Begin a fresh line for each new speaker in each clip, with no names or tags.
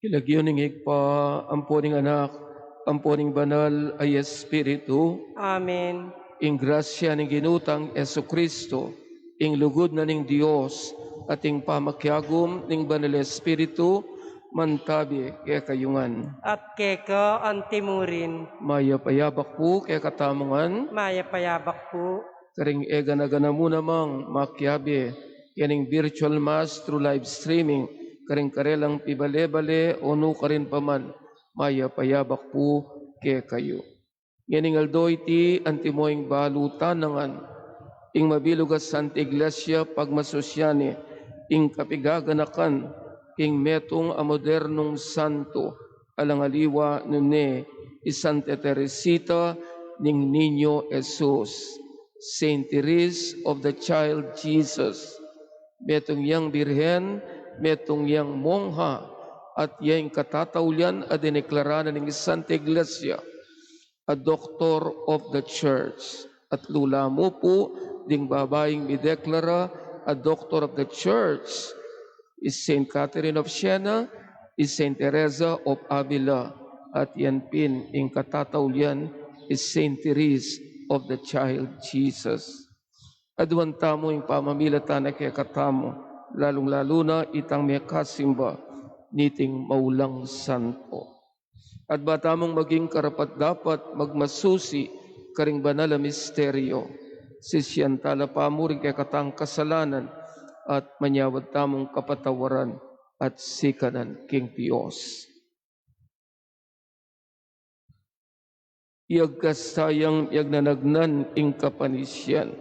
Kilagyo ning higpa, amponing anak, amponing banal ay Espiritu,
Amen.
ing grasya ning ginutang Esu Kristo, ing lugod na ning Dios, at ing pamakyagom ning banal Espiritu, mantabi kaya kayungan.
At keka antimurin,
Mayapayabak po kaya katamungan,
maya payabak po,
karing egana-gana mo namang makyabi, yaning virtual mass through live streaming, karing karelang pibale-bale o no karin paman, mayapayabak po kaya kayo. Yaning aldoy ti antimoing balutanangan, ing mabilugas Santa Iglesia pagmasosyani, ing kapigaganakan, ing metong a modernong santo, alangaliwa nune, Santa Teresita ning Niño Jesus, Saint Therese of the Child Jesus, metong yang birhen, metong yang mongha, at yang katataulian a dineklarana ng Santa Iglesia, a doctor of the church. At lula mo po, ding babaeng mideklara, a doctor of the church, is Saint Catherine of Siena, is Saint Teresa of Avila, at yan pin, ing katataulian, is Saint Therese of the Child Jesus. Aduan tamo ing pamamilatan na kaya katamo, lalong-lalo na itang may kasimba, niting maulang santo. At batamong maging karapat dapat magmasusi karing banal na misteryo, sisyan tala pamuri kaya katang kasalanan, at manyawad tamong kapatawaran at sikanan king Diyos. Iyagkasayang yagnanagnan ing kapanisyan,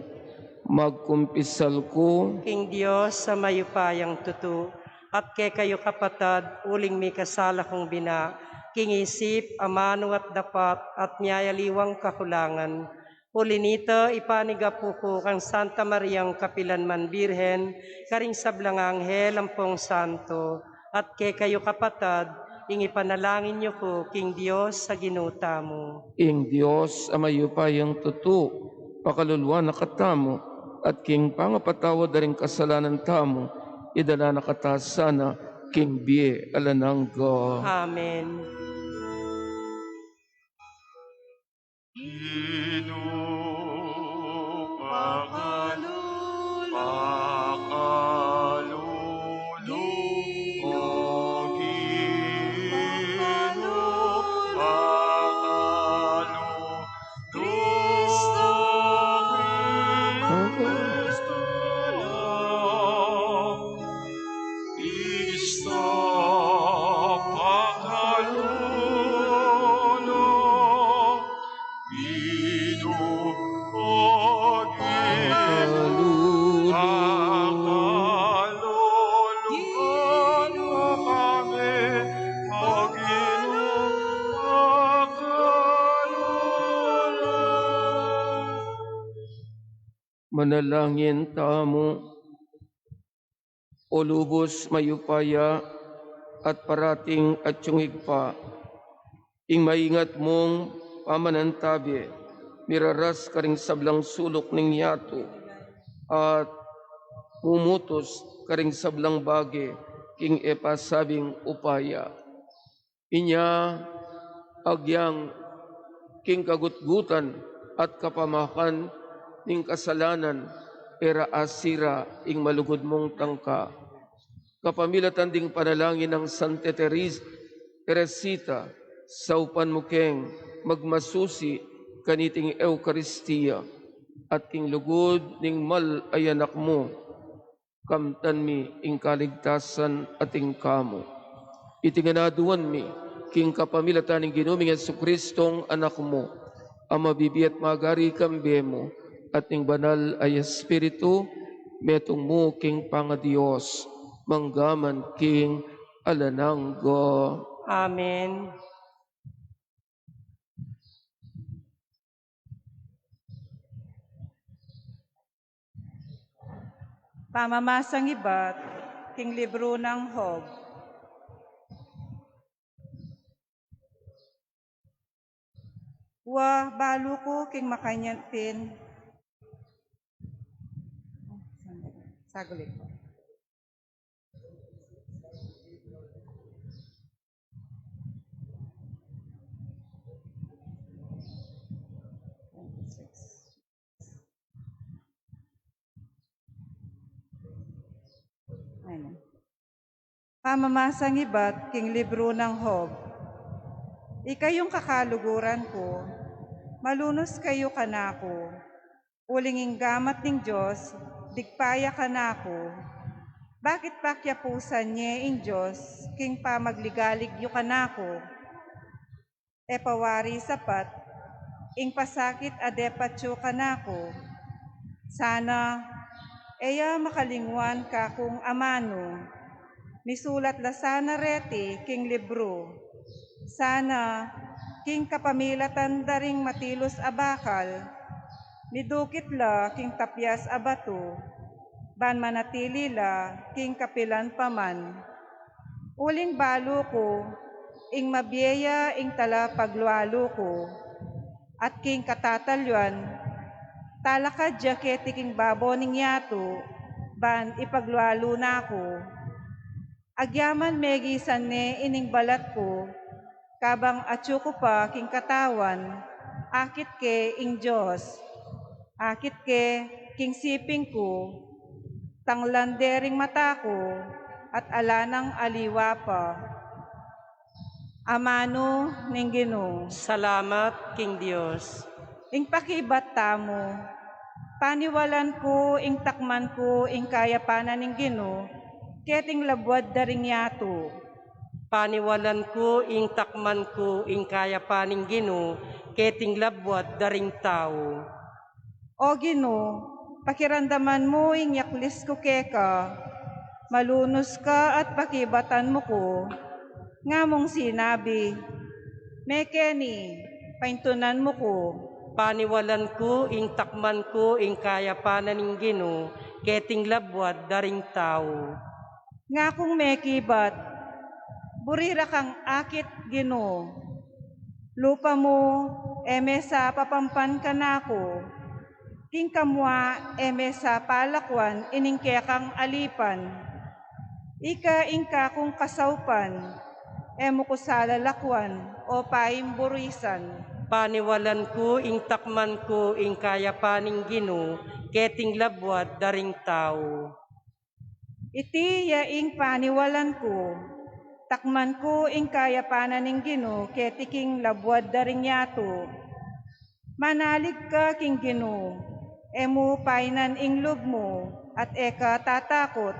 magkumpisal ko,
King Diyos sa mayupayang tutu, at kay kayo kapatad, uling may kasala kong bina, king isip, amano at dapat, at niyayaliwang kakulangan. Uli nito, ipanigapu ko kang Santa Mariang Kapilanman Birhen, karing sablang anghel ampong santo, at kay kayo kapatad, ing ipanalangin niyo ko, King Diyos, sa ginuta mo.
ing Diyos amayupayang tutu, pakalulwa na katamo, at king pangapatawa daring kasalanan tamo, idala na katasana, king bie alanangga.
Amen.
Manalangin tamo, o lubos mayupaya at parating at yungigpa, ing maingat mong pamanantabi, miraras karing sablang sulok ning yato, at pumutos karing sablang bagi, king epasabing upaya. Inya agyang king kagutgutan at kapamakan ning kasalanan, era asira ing malugod mong tangka. Kapamilatan ding panalangin ng Santa Teresita, sa upan mo keng magmasusi kaniting Eukaristiya, at king lugod ning mal ay anak mo, kamtan mi ing kaligtasan ating kamo. Itinganaduan mi, king kapamilatan ng ginuming Yesu Kristong anak mo, ang mabibiyat magari kambe mo, at ning banal ay Espiritu, metong mo king Pangadios, manggaman king alananggo.
Amen.
Pamamasang ibat, king libro ng Hob. Wa balo ko king makanyantin. Sagulit ko. Pamamasang iba't king libro ng Hob. Ikayong kakaluguran ko, malunos kayo kanako. Ulinging gamat ng Diyos, digpaya kanako. Bakit pakyapusan niya ing Diyos, king pamagligalig yu kanako? E pawari sapat, ing pasakit adepatyo kanako. Sana, eya makalingwan ka kung amano. Misulat la sana reti king libro. Sana, king kapamilatan daring matilos abakal. Midukit la king tapyas abato. Ban manatili la king kapilan paman. Uling balo ko, ing mabiyaya ing tala paglualo ko. At king katatalyuan, talakad jaketi king babo ning yato, ban ipaglualo na ko. Agyaman megisan ne ining balat ko, kabang atyo ko pa king katawan, akit ke ing Diyos, akit ke king siping ko, tanglandering mata ko, at alanang aliwa pa. Amano ning Ginoo,
Salamat, King Diyos.
ing pakibat tamo, paniwalan ko, ing takman ko, ing kayapanan ning Ginoo, keting labwad daring yato.
Paniwalan ko, ing takman ko, ing kaya paning Ginoo, keting labwat daring tao.
O Ginoo, pakirandaman mo ing yaklis ko keka, malunos ka at pakibatan mo ko, nga mong sinabi, Mekeni, paintunan mo ko,
Paniwalan ko, ing takman ko, ing kaya paning Ginoo, keting labwat daring tao.
nga kung mekibat, burira kang akit Ginoo. Lupa mo, eme sa papampan ka nako, king kamwa, eme sa palakwan, iningkekang alipan. Ika ingka kung kasaupan, emo ko sa lalakwan, o paim burisan.
Paniwalan ko, ing takman ko, ing kaya paning Ginoo, keting labwat daring tao.
Iti yaing paniwalan ko, takman ko ing kayapanan ng Ginoo, ketiking labwad daring yato. Manalig ka king Ginoo, emu painan ing loob mo, at eka tatakot.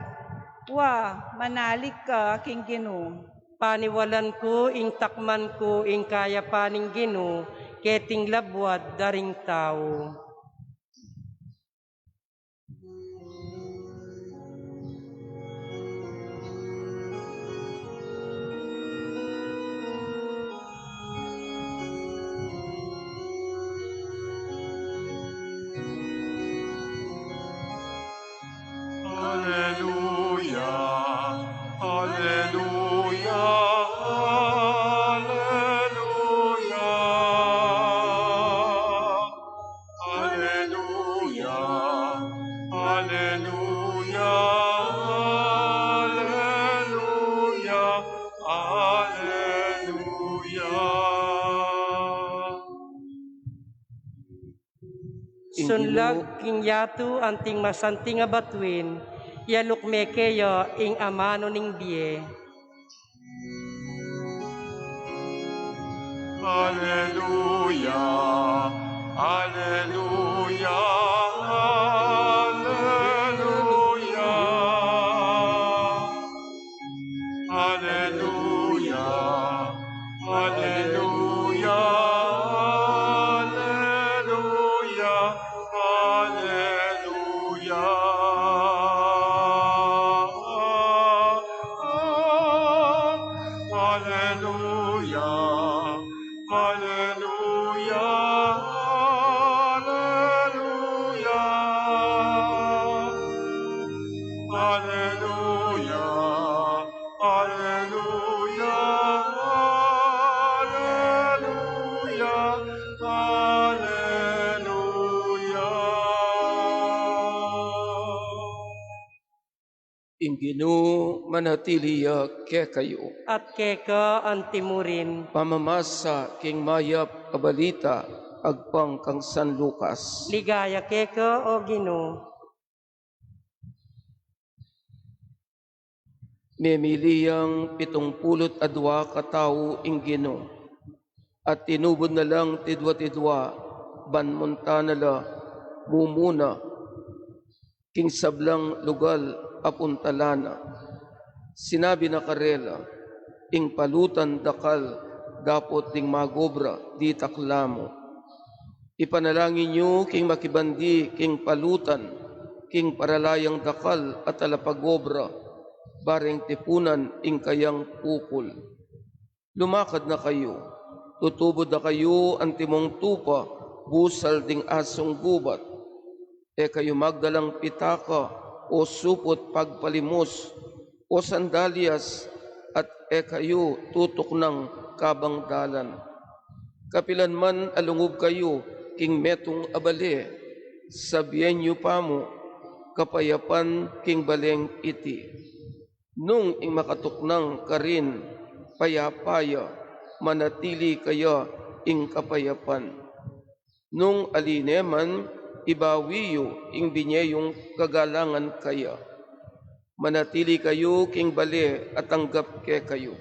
Manalig ka king Ginoo.
Paniwalan ko, ing takman ko, ing kaya paning Ginoo, keting labwat daring tao.
Alleluia, Alleluia, Alleluia, Alleluia, Alleluia, Alleluia, Alleluia.
Sunlag king yato anting masanting abatuin, yaluk mekeyo ing amano ning biye.
Alleluia, Alleluia, Alleluia, Alleluia, Alleluia, Alleluia, Alleluia. Alleluia, Alleluia, Alleluia, Alleluia, Alleluia, Alleluia.
Ing Ginoo manatiliya ke kayo.
At keka antimurin,
Pamamasa king mayap kabalita agpang kang San Lucas.
ligaya keka o Ginoo.
memiliyang 72 katao ing Ginoo at tinubod na lang tidwa-tidwa banmunta nala mumuna king sablang lugal apuntalana. Sinabi na karela ing palutan dakal dapot ding magobra di taklamo. Ipanalangin niyo king makibandi king palutan king paralayang dakal at alapagobra bareng tipunan ing kayang pukol. Lumakad na kayo, tutubod na kayo ang timong tupa, busal ding asong gubat. E kayo magdalang pitaka o supot pagpalimos o sandalyas at e kayo tutok ng kabangdalan. Kapilan man alungub kayo king metong abale, sabihin niyo pa mo, kapayapan king baleng iti. Nung ing makatuknang karin, payapaya, manatili kaya ing kapayapan. Nung alineman, ibawiyo ing binyeyong kagalangan kaya. Manatili kayo king bale at tanggap ke kayo.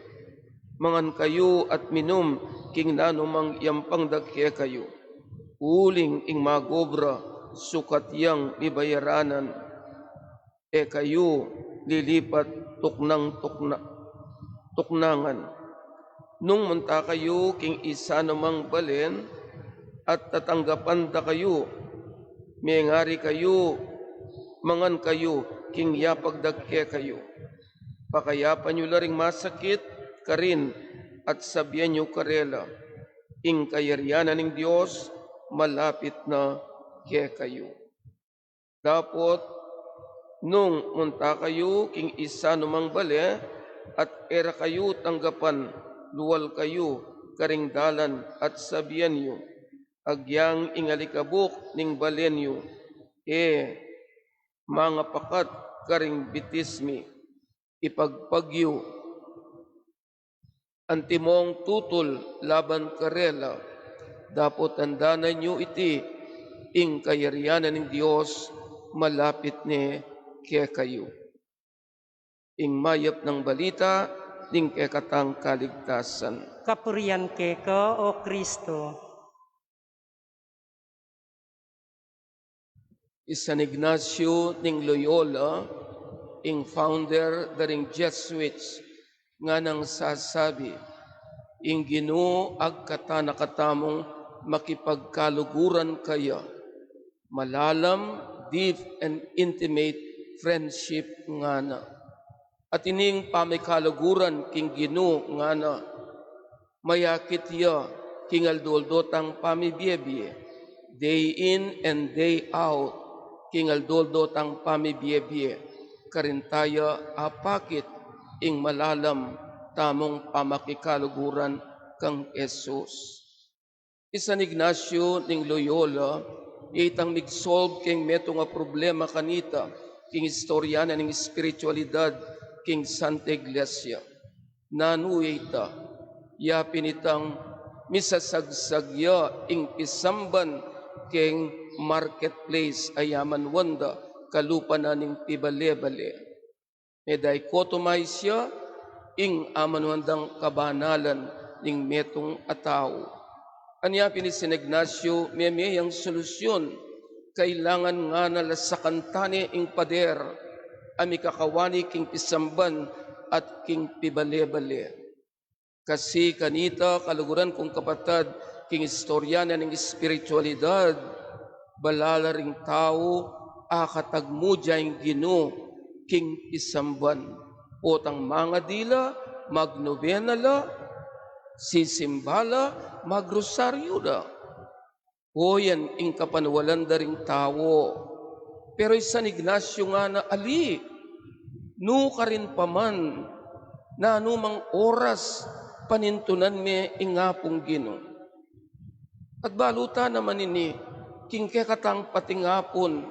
Mangan kayo at minum king nanumang yampang dagke kayo. Uling ing magobra, sukat yang ibayaranan. E kayo lilipat tuknangan. Nung munta kayo king isa namang balen at tatanggapan da kayo, mengari kayo, mangan kayo, king yapagdagke kayo. Pakayapan nyo laring masakit, karin, at sabihan nyo karela, ing kayaryanan ng Diyos, malapit na ke kayo. Dapot, nung munta kayo, king isa namang bale, at era kayo tanggapan, luwal kayo, karing dalan, at sabihan nyo, agyang ingalikabok ning balenyo, mga pakat karing bitismi, ipagpagyo, antimong tutol laban karela, dapat tandanan nyo iti, ing kayaryanan ng Diyos, malapit ni kaya kayo. Ing mayap ng balita, ning kekatang kaligtasan.
Kapurian keka o Kristo.
San Ignacio ning Loyola, ing founder daring Jesuits, nga nang sasabi, ing Ginoo agkata nakatamong makipagkaluguran kaya, malalam, deep and intimate friendship nga na. At ining pamikaluguran king Ginoo nga na, mayakit ya king aldoldotang pamibiyebye, day in and day out, king aldoldotang pamibiyebye, karintaya apakit ing malalam tamong pamakikaluguran kang Jesus. San Ignacio ning Loyola, itang mig-solve king meto nga problema kanita, king istoryanan ning espiritualidad, king Santa Iglesia. Nanuita, ya pinitang misasagsagya ing pisamban king marketplace ayaman wanda, kalupa na ning pibale-bale. Meday kotomay siya, ing aman wandang kabanalan ning metong ataw. Anya San Ignacio, memeyang solusyon, kailangan nga nalasakan tani ing pader, ami kakawani king pisamban at king pibale-bale. Kasi kanita kaluguran kong kapatad, king istoryanan ng espiritualidad, balala ring tao, akatagmudya ing Ginoo, king pisamban. Otang mga dila, magnobena la, sisimbala, magrosaryo da. O yan, ing kapanwalan da ring tao. Pero San Ignacio nga na ali, no ka rin paman, na anumang oras, panintunan me ingapong Ginoo. At baluta naman ini, king kekatang patingapon,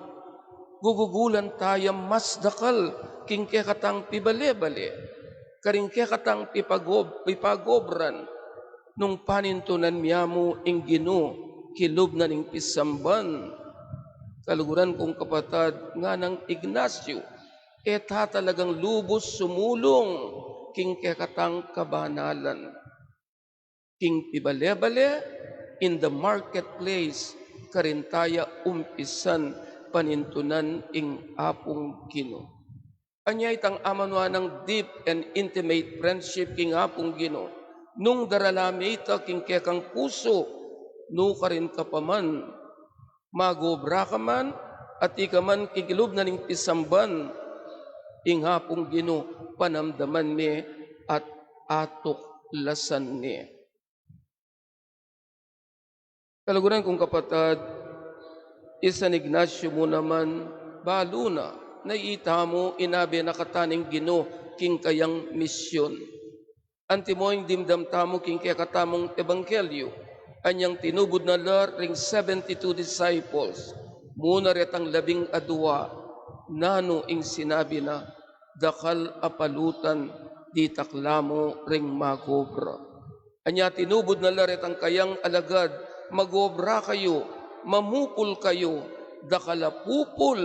gugugulan tayo mas dakal, king kekatang pibale-bale, karing kekatang pipagobran, nung panintunan miyamu ing Ginoo, kilob na ning pisamban. Kaluguran kong kapatad nga ng Ignacio, eta talagang lubos sumulong king kekatang kabanalan. King pibalebale in the marketplace karintaya umpisan panintunan ing apong Gino. Anya itang amanwa ng deep and intimate friendship king apong Gino. Nung daralami ita king kekang puso, no karin ka paman, magobra ka man, at ikaman kikilob na ning pisamban, ing hapong Gino panamdaman ni at atuklasan ni. Kalaguran kong kapatad, San Ignacio mo naman, balo na iita mo inabi nakataning Gino king kayang misyon. Antimoing dimdam tamo king kaya katamong ebangkelyo, anyang tinubod na lar ring 72 disciples, muna retang 12 nano ing sinabi na, dakal apalutan di taklamo ring magobra. Anya tinubod na lar retang kayang alagad, magobra kayo, mamupul kayo, dakalapupul,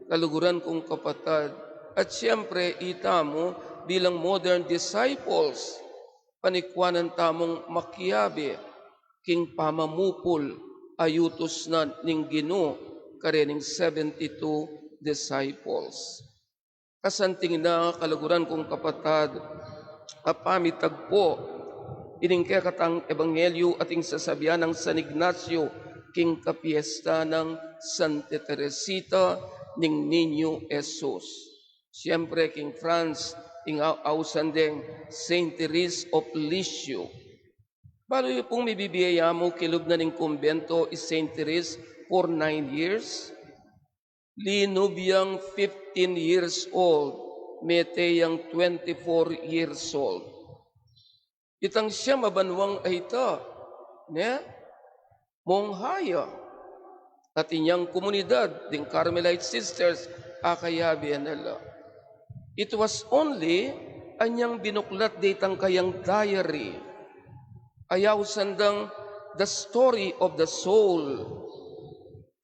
kaluguran kong kapatad. At siyempre, ita mo bilang modern disciples, panikwanan tamong makiyabi, king pamamupul, ayutos na ning Gino, karening 72 disciples. Kasanting na kalaguran kong kapatad, apamitagpo, iningke katang ebanghelyo ating sasabihan ng San Ignacio, king kapiesta ng Santa Teresita ning Niño Jesus. Siyempre, King Franz, ing ausandeng Saint Therese of Lisieux. Balo yung pong mibibiyaya mo, kilub na ning kumbento is Saint Therese for 9 years. Linubyang 15 years old, Meteyang 24 years old. Itang siya mabanwang ay ito, ne? Monghaya, at inyang komunidad, ding Carmelite Sisters, akayabi nila. It was only anyang binuklat ditang kayang diary. Ayaw sandang the story of the soul.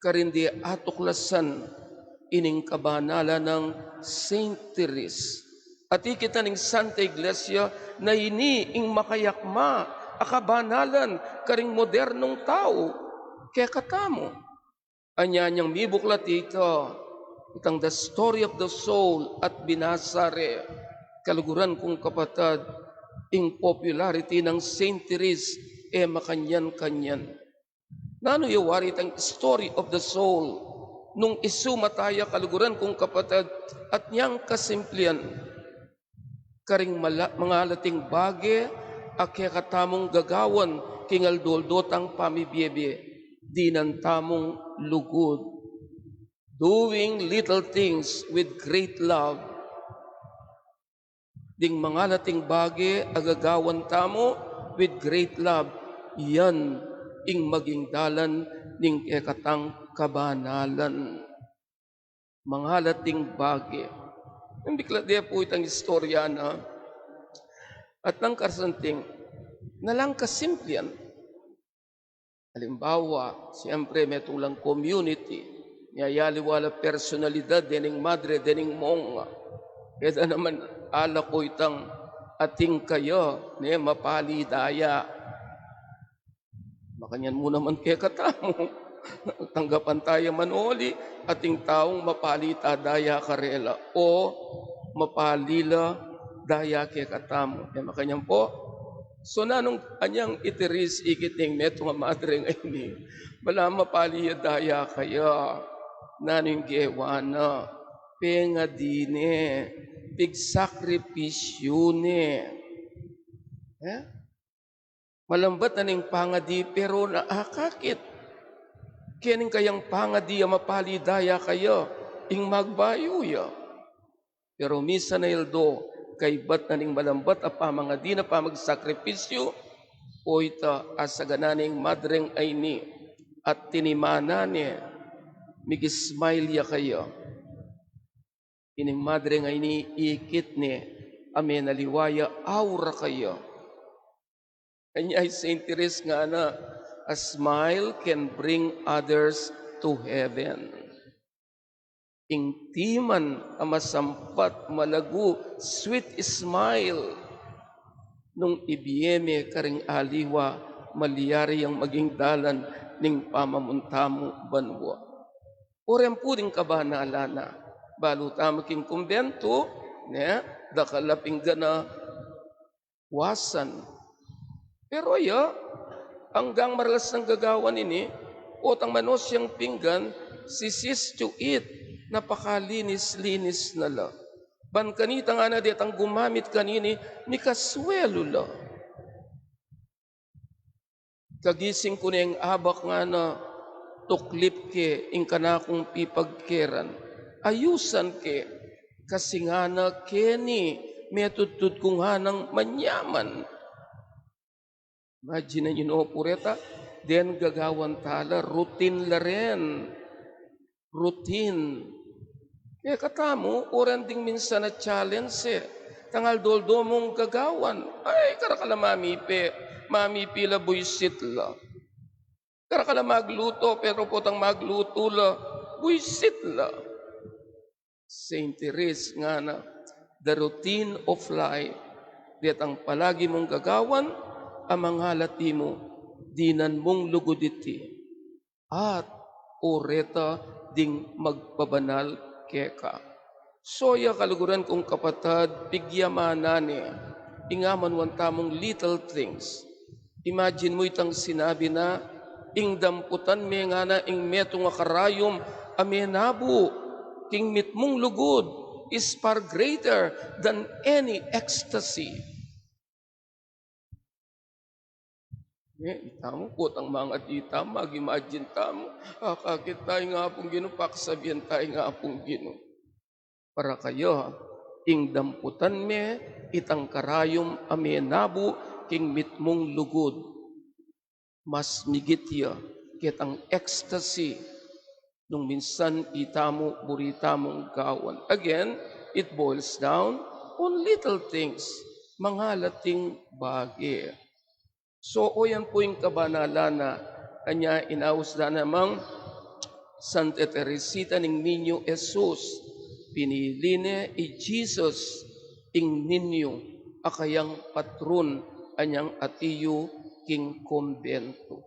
Karindi atuklasan ining kabanala ng Saint Therese. At ikita ning Santa Iglesia na ini ing makayakma akabanalan karing modernong tao. Kaya katamo. Anyanyang mibuklat ito. Itang the story of the soul at binasare, kaluguran kong kapatad, ing popularity ng Saint Therese, makanyan-kanyan. Nano yawari itang story of the soul, nung isumataya kaluguran kong kapatad, at niyang kasimplian, karing mga lating bage, akyakatamong gagawan, kingaldoldotang pamibiyebe, dinantamong lugod. Doing little things with great love. Ding mga lating bage agagawan tamo with great love. Yan ing maging dalan ning ekatang kabanalan. Mga lating bage. Ang bikla dia po itang istorya na at nang karsanting nalang kasimplian. Halimbawa, siyempre may tulang community. Nyayali wala personalidad, dening madre, dening monga. Kaya naman, ala ko itang ating kayo, ne, mapali daya. Makanyan mo naman kaya katamo. Tanggapan tayo manoli, ating taong mapali daya karela. O mapalila daya kaya katamo. Kaya makanyan po. So nanong anyang itiris ikiting meto nga madre nga ini. Bala mapali daya kaya. Naning gewana, penga dine, pigsakripisyo ne. Malambat na ning pangadi pero naakakit. Kining kayang pangadi mapalidaya kayo, ing magbayo ya. Pero misa na ildo, kay bat na ning malambat a pamangadi na pamagsakripisyo, o ita asagananing madreng ay ni, at tinimana niya, migismile ya kayo. Ining madre nga iniikit ni amen aliwaya aura kayo. Kanya ay Saint Therese nga na, a smile can bring others to heaven. Ing timan amasampat malagu sweet smile nung ibiyeme karing aliwa maliyari ang maging dalan ning pamamuntamo banwa. Orem po din kabanalana balu tamo king kumbento ne dakalaping gana wasan. Pero hanggang maralas ng gagawan ini otang manos yang pinggan sisis to it napakalinis-linis na la. Ban kanita nga na detang gumamit kanini, ni kaswelo la. Kagising ko na yung abak nga na tuklip ke, ing kanakong pipagkeran. Ayusan ke, kasi nga na keni, metudtud kong hanang manyaman. Imagine nyo no, pureta, den gagawan tala, routine la rin. Routine. Kaya katamo, oran ding minsan na challenge Tangal doldo mong gagawan. Ay, karakala mamipi la buisit la. Karakala magluto, pero potang magluto la, buisit la. Saint Therese nga na, the routine of life, diat ang palagi mong gagawan, ang mga halati mo, dinan mong luguditi. At oreta ding magpabanal keka. Soya kaluguran kong kapatad, bigyamanane, ingaman wan tamong little things. Imagine mo itang sinabi na, ing damputan me nga na ing meto nga karayom, amenabo, king mitmong lugod, is far greater than any ecstasy. Itamo po ang mga tita, mag-imagine tamo, kakit tayo nga pong gino, paksabihan tayo nga pong gino. Para kayo, ing damputan me, itang karayom amenabo, king mitmong lugod. Mas migit ya, kitang ecstasy, nung minsan itamo, buritamong gawan. Again, it boils down on little things, mga lating bagay. So, yan po yung kabanalan na kanya inaus na namang Santa Teresita ng Niño Jesus. Pinili niya Jesus ing ninyo akayang patron anyang atiyo king konbento.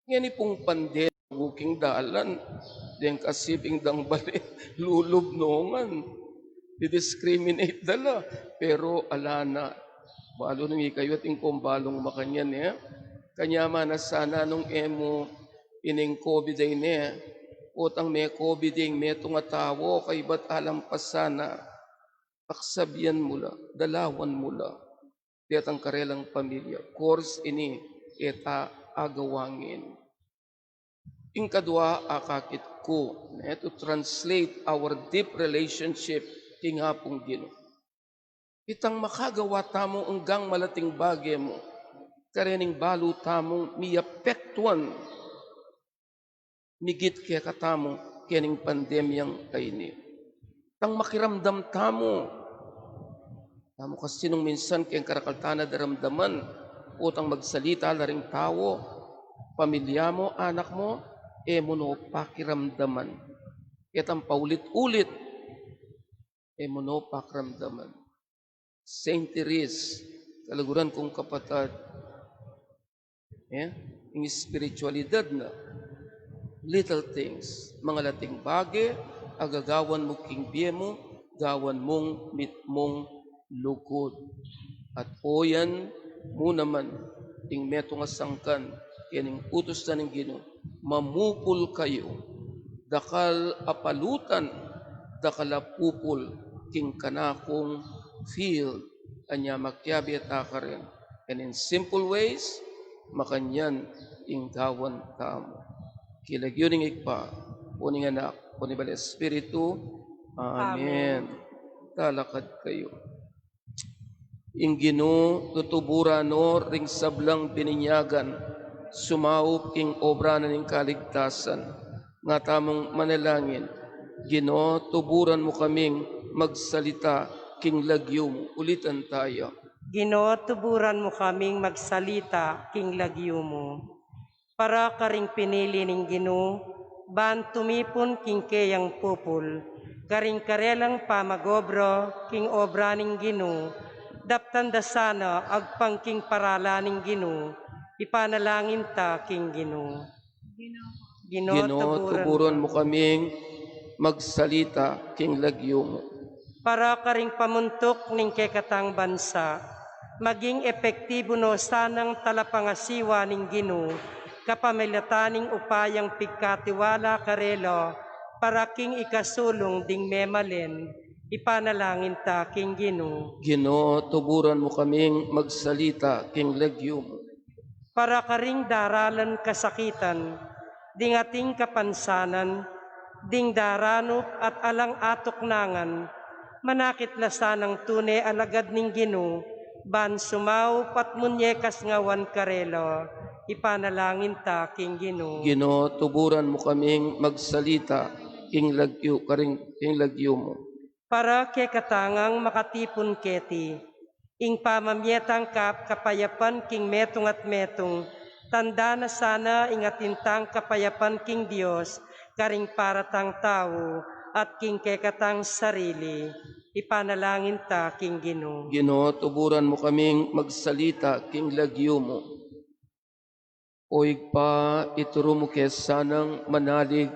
Ngayon pong pandemya buking dalan, diyang kasiping dang bali, lulubnongan, didiscriminate dala, pero alana, balo nung ikayo at balong makanyan niya. Kanya man na sana nung emo ining COVID ay niya. Utang may COVID ay may tunga tawo kay ba't alam pa sana. Aksabihan mula, dalawan mula. Diat ang karelang pamilya. Course ini eta agawangin. Ing kadwa akakit ko na to translate our deep relationship kingapong Ginoo. Itang makagawa tamo enggang malating bagay mo, karening balu tamong miyapektuan, migit kaya katamo kening pandemyang kaini. Tang makiramdam tamo kasi nung minsan kayang karakaltana daramdaman, utang magsalita na ring tao, pamilya mo, anak mo, mo no pakiramdaman. Itang paulit-ulit, mo no pakiramdaman. Saint Therese, kalaguran kong kapatid, yung spiritualidad na, little things, mga lating bagay, agagawan mo king biye mo, gawan mong mitmong lugod. At oyan mo naman, ting meto nga sangkan, kining utos na ng Ginoo, mamupul kayo, dakal apalutan, dakal apupul, king kanakong field, anya makyabi at akarin. And in simple ways, makanyan inggawan tamo. Kilagyuning ikpa, uning anak, uning bali Espiritu, Amen. Talakad kayo. Ing Ginoo tutubura no ring sablang bininyagan, sumaup ing obra na ning kaligtasan, nga tamong manalangin. Ginoo, tuburan mo kaming magsalita king lagyum. Ulitan tayo.
Ginoo, tuburan mo kaming magsalita king lagyo mo. Para karing pinili ning Ginoo, ban tumipon king keyang pupul, karing karelang pamagobro king obra ning Ginoo, daptan dasana agpang king parala ning Ginoo, ipanalangin ta king Ginoo. Ginoo
Ginoo,
tuburan
tuburon
mo.
mo kaming magsalita king lagyo mo.
Para karing pamuntok ning kekatang bansa, maging epektibo no sanang talapangasiwa ning Ginoo, kapamilataning upayang pigkatiwala karelo, para king ikasulong ding memalen, ipanalangin ta king Ginoo.
Ginoo, tuburon mo kaming magsalita king lagyo mo.
Para karing daralan kasakitan, ding ating kapansanan, ding daranop at alang atok nangan, manakit lasanang tunay alagad ning Ginoo, ban sumaw pat munyekas ngawan karelo, ipanalangin ta king Ginoo.
Ginoo, tuburan mo kaming magsalita king lagyo mo.
Para kay katangang makatipon keti, ing pamamyetang kapayapan king metong at metong, tanda na sana ingatintang kapayapan king Dios, karing paratang tao, at king kekatang sarili, ipanalangin ta king Ginoo.
Ginoo, tuburan mo kaming magsalita king lagyo mo. Oig pa ituro mo sanang manalig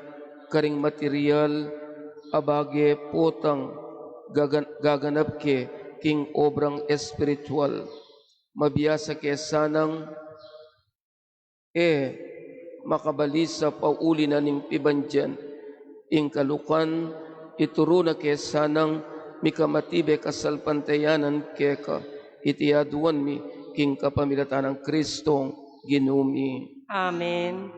karing material abage potang gaganap ke king obrang espiritual. Mabiyasa sanang makabalisa pauli na ning pibanjan. Ing kalukan ituro na sanang mikamatibe kasalpantayanan keka itiaduan mi king kapamilatan ng Kristong Ginumi.
Amen.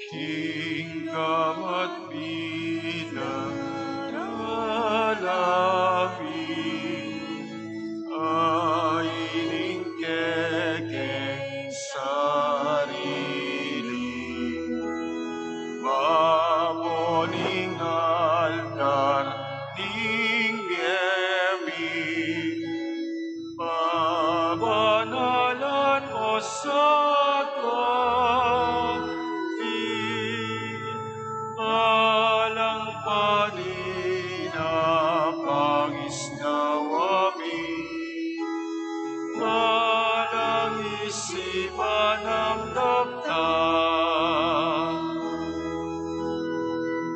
Kingdom at bilang dalangin ay iningkeke sarili. Mamuning altar ning gemi, pabanalan mo sa alang panina pangisnawami, alang isipan ang daptan,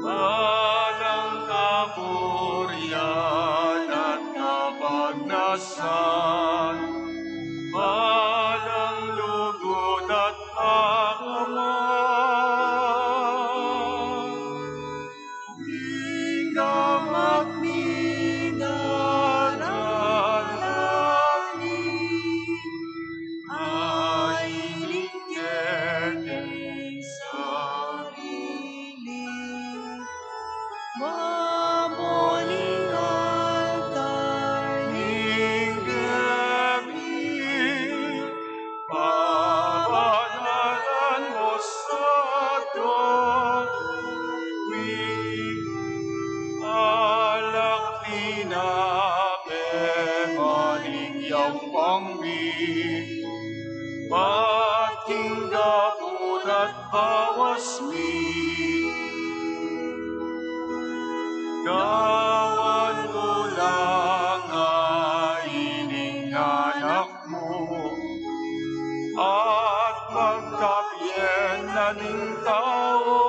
alang kapurian at kapagnasan, alang lugod at akaman. Kawan ulang ining anak mo at magkapyen na ning tao.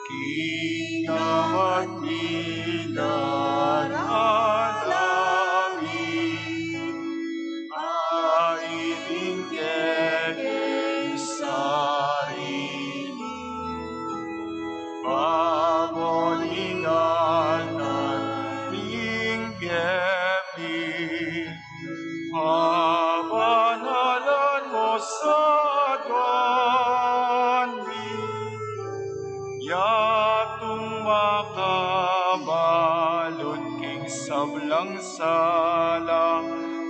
Kingamat minaralangin ining keke sarili. Pamoninganan ning gemi, pabanalan mo sa dwanmi, yatung makabalon king sablang sala,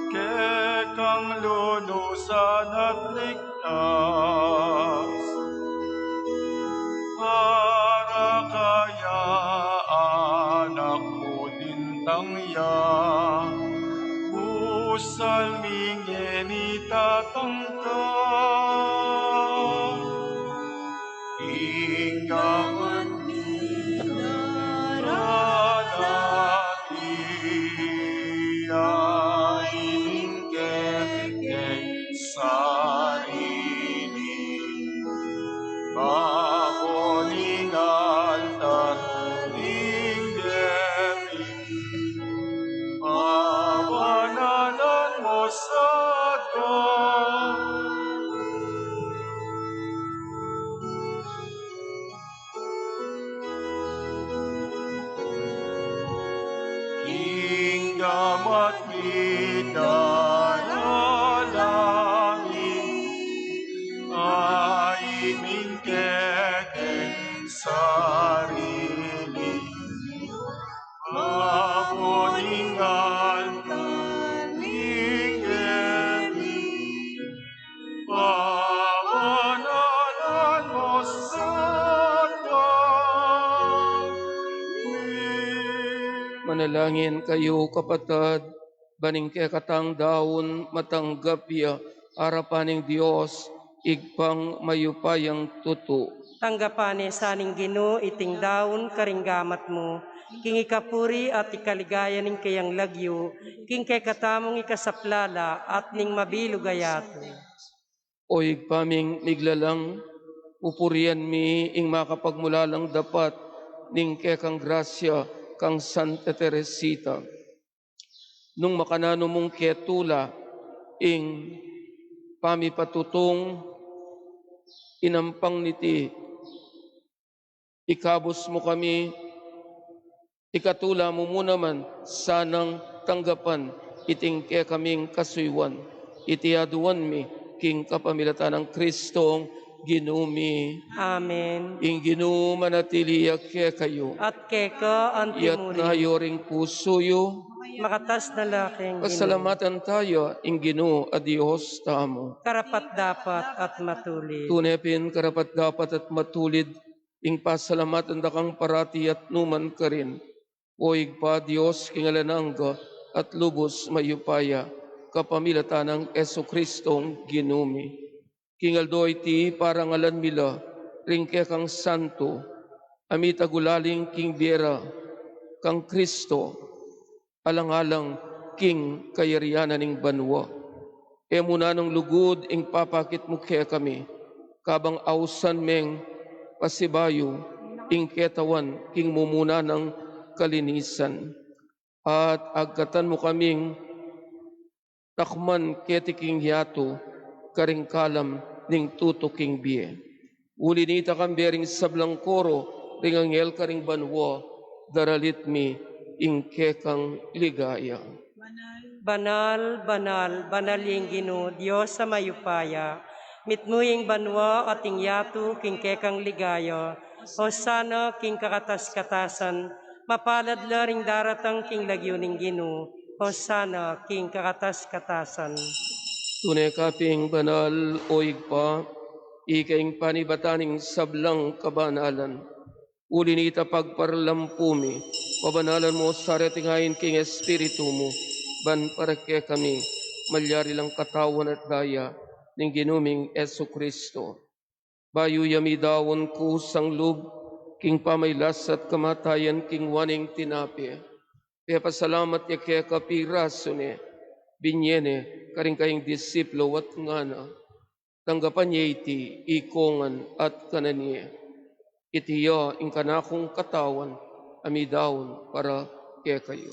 kekang lunusan at ligtas. ya pusal mingenita tangka inggaman sarili baboning altar inggepi pabanalan mo sa kingdom at bidalangin ay mingkeke sarili aboning altar inggepi pabanalan mo sa
Manalangin kayo kapatad, baning kay katang daon matanggap ya harapaning Dios, igpang mayupayang tuto.
Tanggapane saning Ginoo iting daon karinggamat mo, king ikapuri at ikaligaya ning kayang lagyo, king kay katamong ikasaplala at ning mabilugayato.
O igpaming miglalang, pupurian mi ing makapagmulalang dapat, ning kay kang grasya, kang Santa Teresita. Nung makanano mong ketula, ing pamipatutong inampang niti, ikabos mo kami, ikatula mo muna man, sanang tanggapan, iting kay kaming kasuywan, itiaduan mi, king kapamilatan ng Kristong ginumi.
Amen.
Ing Ginoo manatili kay kayo.
At keka
Iyat
antimuri,
na yoring pusoyo,
makatas na laking Ginoo,
pasalamatan tayo, ing Ginoo a Dios tamo.
karapat dapat at matulid.
Tunepin karapat dapat at matulid, ing pasalamatan da kang parati at numan ka rin. Oig pa Dios kingalanangga at lubos mayupaya, kapamilatan ng Eso Kristong ginumi. Kingaldoy ti parangalan mila, ringke kang santo, amita gulaling king biera, kang Kristo, alang-alang king kayarianan ning banwa. E muna ng lugod ing papakit mo kaya kami, kabang ausan meng pasibayo, ing ketawan king mumuna ng kalinisan. At agkatan mo kaming takman ketiking hiato, karing kalam ning tutuking biye. Uli nita kang bering sablang koro, ring angel karing banwa, daralit mi ing kekang ligaya.
Banal, banal, banal yung Ginoo, Diyos sa mayupaya, mitmuying banwa at ingyatu king kekang ligaya, Hosana king kakatas-katasan, mapalad la ring daratang king lagyo ning Ginoo, Hosana king kakatas-katasan.
Tunay kaping banal o igpa, ikaing panibataning sablang kabanalan. Uli nita pagparlampumi, pabanalan mo sa retingayin king espiritu mo, ban para kaya kami, malyari lang katawan at daya, ning ginuming Eso Kristo. Bayu yami dawon ku sang lub, king pamaylas at kamatayan king waning tinapi. Kaya pasalamat ya kaya kapiraso ni, binyene, karing kayong disiplo at ngana, tanggapan niya iti, ikongan at kananiya. Itiya ing kanakong katawan, amidaon para kaya kayo.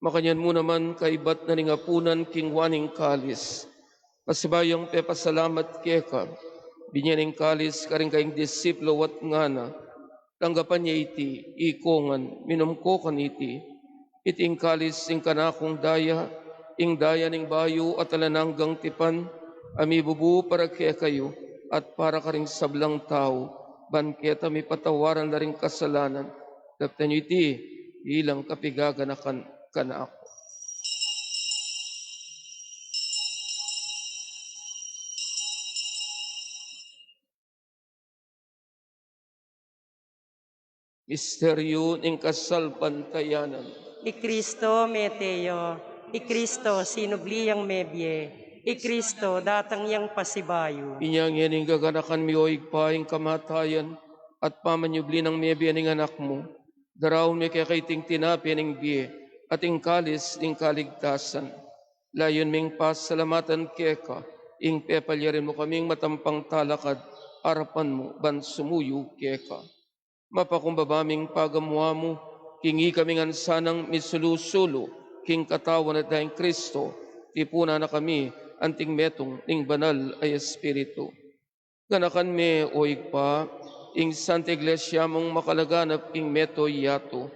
Makanyan mo naman kaibat na ningapunan king waning kalis. Pasibayang pepasalamat keka, binyaning kalis karing kayong disiplo at ngana, tanggapan niya iti, ikongan, minumko kaniti, iting kalis ing kanakong daya, ing daya ning bayo at alananggang tipan, amibubu para kaya kayo, at para karing sablang tao, banketa mi patawaran na ring kasalanan, daptan niyo iti, ilang kapigaganakan kana ako. Misteryo ng kasalpantayanan.
I Cristo meteo, I Cristo sinubliyang mebye, I Cristo datang yang pasibayo.
Inyang yaning gaganakan mi o igpaing kamatayan at pamanyubli ng miya ng anak mo. Daraw mi kaya kaiting tinapi ng biye at ing kalis ing kaligtasan. Layon ming pasalamatan keka, ing pepalyarin mo kaming matampang talakad, arapan mo ban sumuyo keka. Mapakumbabaming pagamuha mo, kingi kaming ansanang misulusulo, king katawan at daing Kristo, tipuna na kami, anting metong ning banal ay Espiritu. Ganakan me o igpa, ing Santa Iglesia mong makalaganap ing meto yato,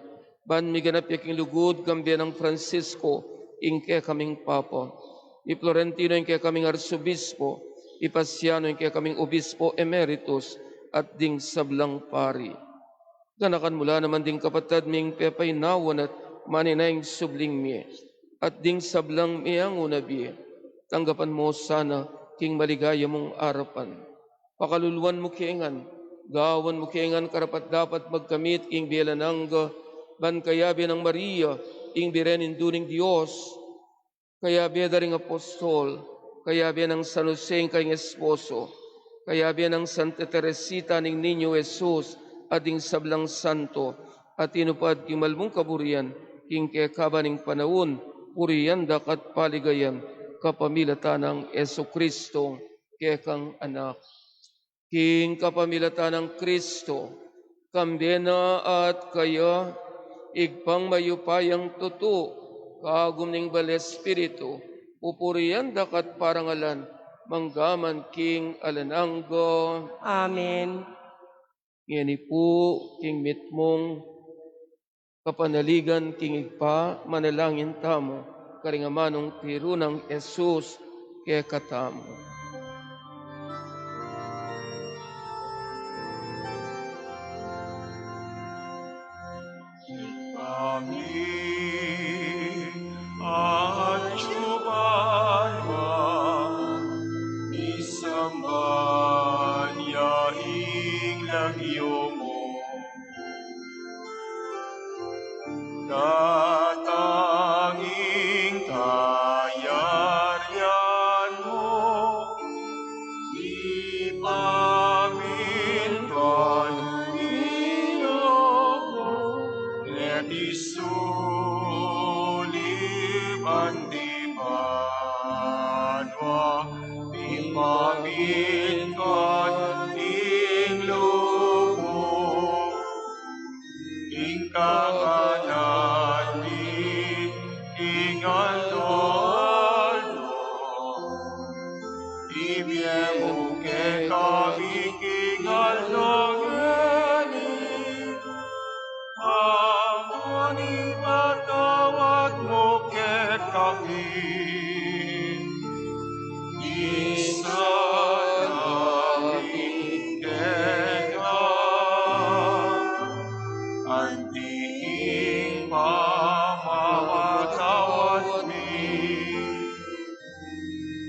ban mi ganap yaking lugod gambia ng Francisco, ing kaya kaming Papa, i Florentino ing kaya kaming Arsobispo, i Pasiano ing kaya kaming Obispo Emeritus, at ding sablang pari. Ganakan mula naman ding kapatad ming pepay nawan at maninayng subling mi, at ding sablang miyang unabi, tanggapan mo sana king maligaya mong arapan. Pakaluluan mo kiingan, gawan mo kiingan karapat dapat magkamit king bielanangga, ban kayabi ng Maria, ing birenin duning Diyos, kayabi daring apostol, kayabi ng San Jose kayong esposo, kayabi ng Santa Teresita ning Niño Jesus, ading sablang santo, at inupad king malmong kaburian, king kekabaning panahon, puriyan dakat paligayan, kapamilatan ng Yesu Kristo, kekang anak. King kapamilatan ng Kristo, kambena at kaya, igpang mayupayang tuto, kagum ning bal Espiritu, pupuriyan dakat parangalan, manggaman king alananggo.
Amen.
Ngani po, king mitmong kapanaligan, king igpa, manalangin tamo, karingamanong tiro ng Jesus, kaya katamo.
Kami at Chubarwa, isamban yaing lagyo mo. Tatanging kayarian mo, ipamintuan isuliban di banwa, ipamintuan ing lubog, ing kakanan ni ing aldoldo, ibiemu ke kami king aldogeni, Amoni patawad mo ket kami, isa namin keka, andiing pamawatawad mi,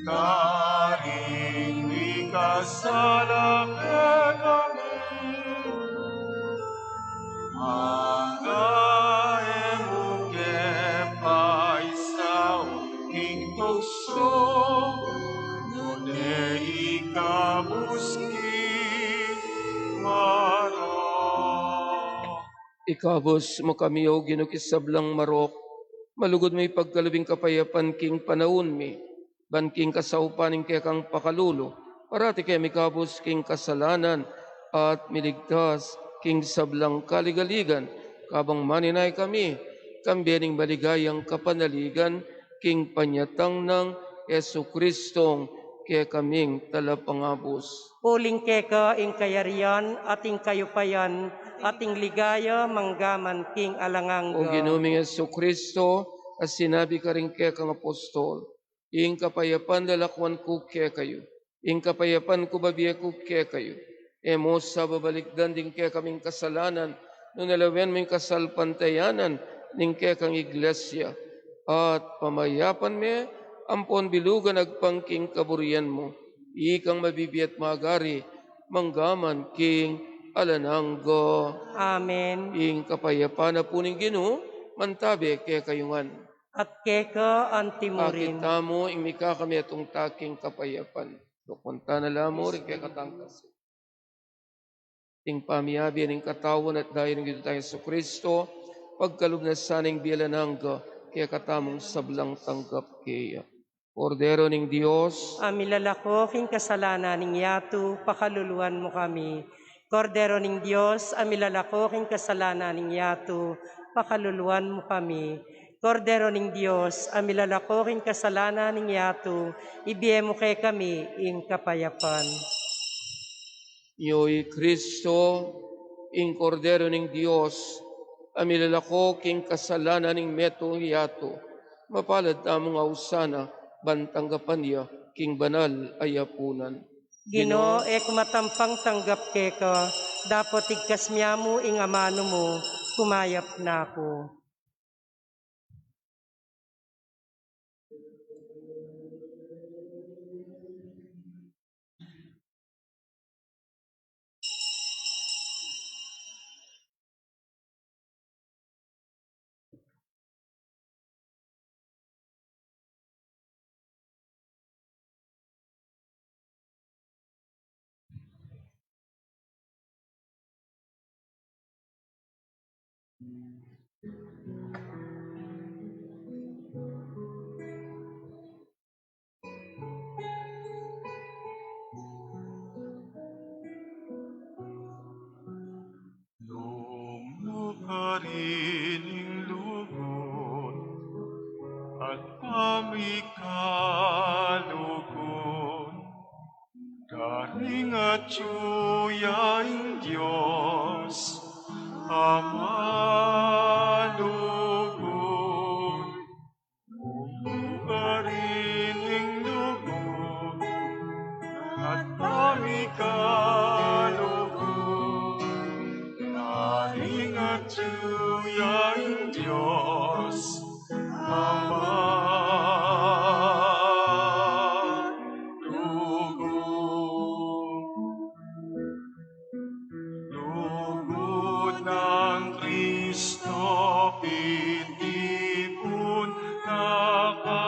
karing mi kasala ket kami. Anggaemu kepaisau ing tukso, nune ikabuski maro.
Ikabos mo kami o ginukisablang marok, malugod may pagkalubing kapayapan king panahon mi, ban king kasaupaning kaya kang pakalulo, parati kaya mikabos king kasalanan, at miligtas king sablang kaligaligan, kabang maninay kami, kambiyaning maligayang kapanaligan, king panyatang ng Yesu Kristong, kaya kaming talapangabos.
Uling keka ing kayarian, ating kayupayan, ating ligaya, manggaman king
O
alangangga.
ginuming Yesu Kristo, as sinabi ka rin kaya kang apostol, ing kapayapan lalakwan ko kaya kayo, ing kapayapan ko babiya ko kaya kayo, emo sa babalikdan din kaya kaming kasalanan, nung nalawen mo yung kasalpantayanan, ning kaya kang iglesia, at pamayapan me, ampon bilugan agpangking kaburian mo, ikang mabibiyat magari, manggaman king alananggo.
Amen.
Ing kapayapaan na po ning Ginoo, mantabi kaya kayungan.
At keka antimurin.
Akita mo, ing mika kami atong taking kapayapan. Tukunta na lamo, rin kaya katangkas. Ting pamiyabi ning katawan at dahil ng tayo sa Kristo, pagkalubnasan ning bilanangga, kaya katamong sablang tanggap kaya. Kordero ning Dios,
Amilalako king kasalanan ning yatu, pakaluluan mo kami. Kordero ning Dios, amilalako king kasalanan ning yatu, pakaluluan mo kami. Kordero ning Dios, amilalako king kasalanan ning yatu, ibiye mo kay kami ing kapayapan.
Iyo'y Kristo, ing Kordero ning Dios, amilalako king kasalanan ning meto hiyato, mapalad tamong ausana, bantanggapan niya, king banal ayapunan.
Ginoo, kumatampang tanggap keka, dapat igkas mo ing amano mo, kumayap na ako.
Lumukarin lugod at pamikalugod. Galing at yuyaing Diyos, Ama lugod. Lumukarin lugod at pamikalugod. Galing at yuyaing Diyos, Ama lugod. Lugod ng Kristo, pitipon nakatamo,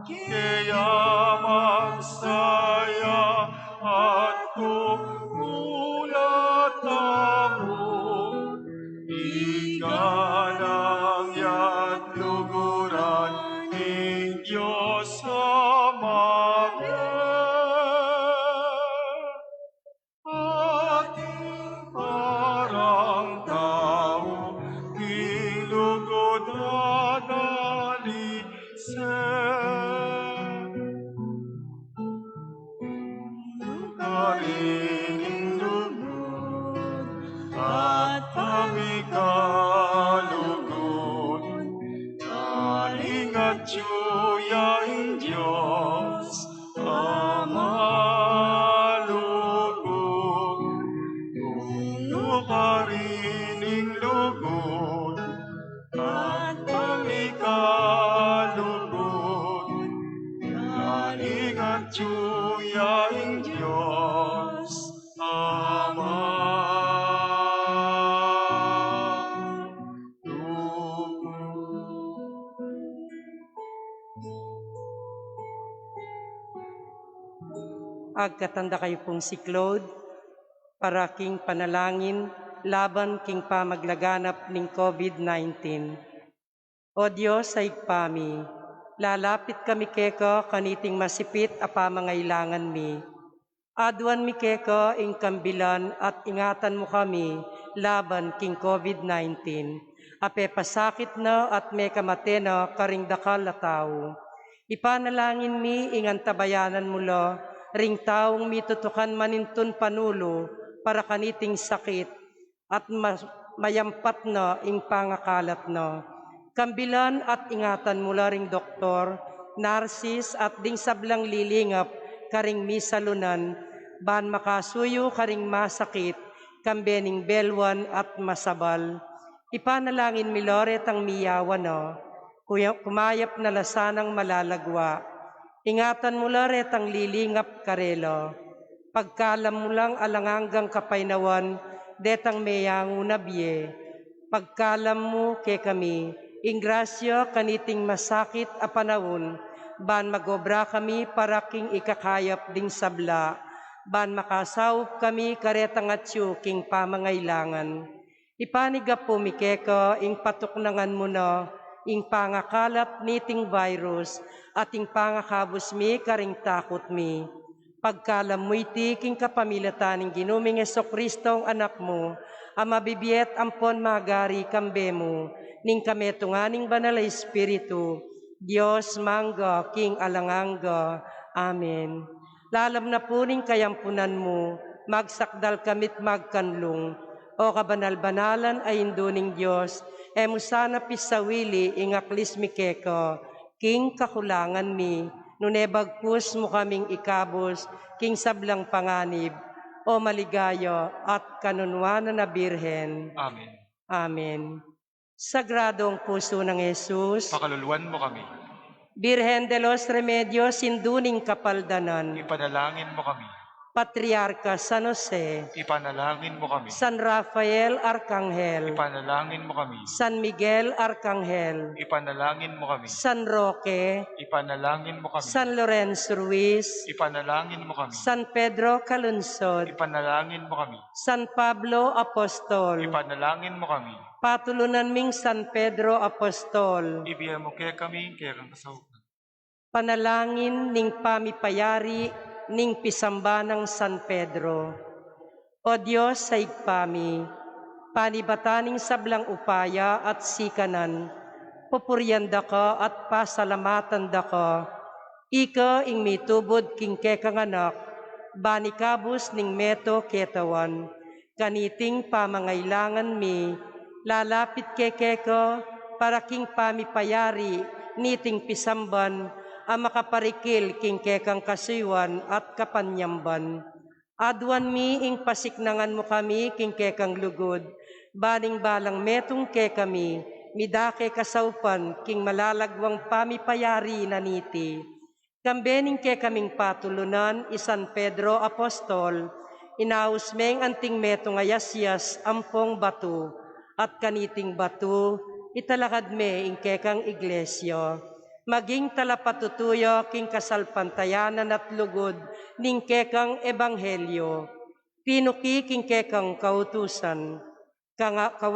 kaya magsaya at kumulat mo. Iganang yat luguran ng Diyos Ama. Ating parang tao, ilugod at alisen. Karining lugod at pamikalugod, galing at yuyaing Diyos, Ama lugod. Karining lugod at pamikalugod, galing at yuyaing Diyos, Ama lugod.
Agkatanda kayo pong si Claude, para king panalangin, laban king pamaglaganap ning COVID-19. O Diyos, sa igpami, lalapit kami keka kaniting masipit a pamangailangan mi. Aduan mi keka ing kambilan at ingatan mo kami laban king COVID-19. Ape pasakit na at may kamate na karing dakal na tao. Ipanalangin mi ingan tabayanan mo lo, ring taong mitutukan manintun panulo para kaniting sakit at mayampat na ing pangakalat na. Kambilan at ingatan mula ring doktor, narsis at ding sablang lilingap karing misalunan, ban makasuyo karing masakit, kambening belwan at masabal. Ipanalangin mi Loret ang miyawan no, kumayap na lasanang malalagwa. Ingatan mo Loret ang lilingap karelo. Pagkalam mo lang alanganggang kapaynawan, detang meyango nabye. Pagkalam mo ke kami, ingrasya kaniting masakit a panahon, ban magobra kami para king ikakayap ding sabla, ban makasawop kami karetang atyo king pamangailangan. Ipaniga po mikeka ing patuknangan mo na, ing pangakalat niting virus, at ing pangakabos mi karing takot mi. Pagkalam mo iti king kapamilataning ginuming Jesucristo ang anak mo, ang mabibiyet ampon magari kambe mo, ning kametunganing banal na Espiritu, Diyos mangga king alangangga. Amen. Lalam na po ning kayampunan mo, magsakdal kamit magkanlong, o kabanal-banalan ay induning Diyos, emusana pisawili ingaklis mi keko, king kakulangan mi, nunebagpus mo kaming ikabos, king sablang panganib, o maligaya at kanunwanan na Birhen.
Amen.
Amen. Sagradong puso ng Jesus,
Pakaluluan mo kami.
Birhen de los Remedios, sinduning kapaldanan,
Ipanalangin mo kami.
Patriarka San Jose,
Ipanalangin mo kami.
San Rafael Arcangel,
Ipanalangin mo kami.
San Miguel Arcangel,
Ipanalangin mo kami.
San Roque,
Ipanalangin mo kami.
San Lorenzo Ruiz,
Ipanalangin mo kami.
San Pedro Calunsod,
Ipanalangin mo kami.
San Pablo Apostol,
Ipanalangin mo kami.
patulunan ming San Pedro Apostol,
Ibiyan mo kaya kami, kaya kang kasawakan.
panalangin ning pamipayari ning pisambanang San Pedro. O Diyos sa igpami, panibataning sablang upaya at sikanan, pupuryanda ka at pasalamatan da ka, ika ing mitubod king kekang anak, banikabus ning meto ketawan, kaniting pamangailangan mi, lalapit kekeka para king pamipayari, niting pisamban, ang makaparikil king kekang kasiwan at kapanyamban. Aduan mi ing pasiknangan mo kami king kekang lugod, baling balang metong ke kami, midake kasaupan king malalagwang pamipayari na niti. Kambening ke kaming patulunan, San Pedro Apostol, inausmeng anting metong ayasyas ampong batu, at kaniting batu, italakad me ing kekang iglesia. Maging talapatutuyo king kasalpantayanan at lugod ning kekang ebanghelyo. Pinuki king kekang kautusan.